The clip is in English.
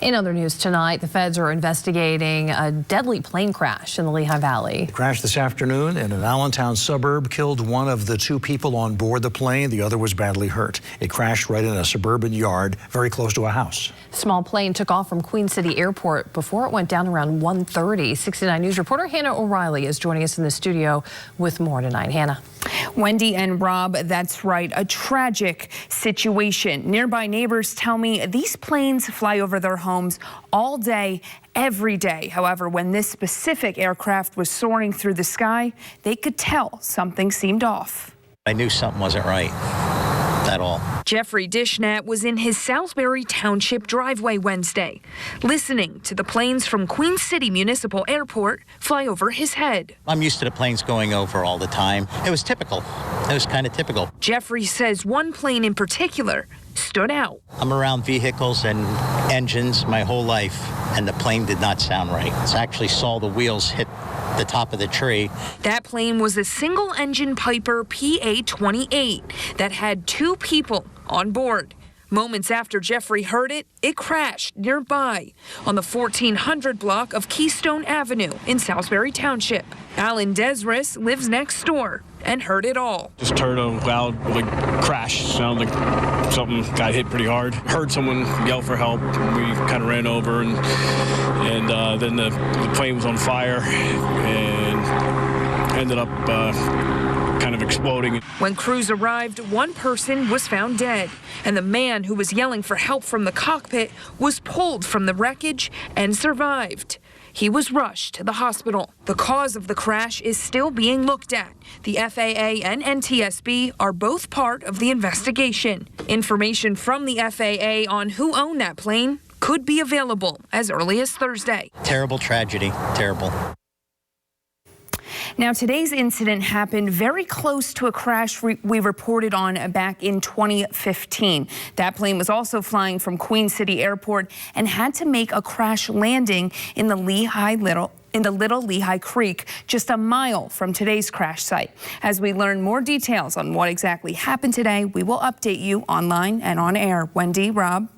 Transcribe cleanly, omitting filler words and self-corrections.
In other news tonight, the feds are investigating a deadly plane crash in the Lehigh Valley. The crash this afternoon in an Allentown suburb killed one of the two people on board the plane. The other was badly hurt. It crashed right in a suburban yard very close to a house. The small plane took off from Queen City Airport before it went down around 1:30. 69 News reporter Hannah O'Reilly is joining us in the studio with more tonight. Hannah. Wendy and Rob, that's right, a tragic situation. Nearby neighbors tell me these planes fly over their homes all day, every day. However, when this specific aircraft was soaring through the sky, they could tell something seemed off. I knew something wasn't right at all. Jeffrey Dishnett was in his Salisbury Township driveway Wednesday, listening to the planes from Queen City Municipal Airport fly over his head. I'm used to the planes going over all the time. It was typical. It was kind of typical. Jeffrey says one plane in particular stood out. I'm around vehicles and engines my whole life, and the plane did not sound right. I actually saw the wheels hit the top of the tree. That plane was a single-engine Piper PA-28 that had two people on board. Moments after Jeffrey heard it, it crashed nearby on the 1400 block of Keystone Avenue in Salisbury Township. Alan Desris lives next door and heard it all. Just heard a loud crash. Sounded like something got hit pretty hard. Heard someone yell for help. We kind of ran over, and then the plane was on fire and ended up kind of exploding. When crews arrived, one person was found dead, and the man who was yelling for help from the cockpit was pulled from the wreckage and survived. He was rushed to the hospital. The cause of the crash is still being looked at. The FAA and NTSB are both part of the investigation. Information from the FAA on who owned that plane could be available as early as Thursday. Terrible tragedy. Terrible. Now, today's incident happened very close to a crash we reported on back in 2015. That plane was also flying from Queen City Airport and had to make a crash landing in the Little Lehigh Creek, just a mile from today's crash site. As we learn more details on what exactly happened today, we will update you online and on air. Wendy, Rob.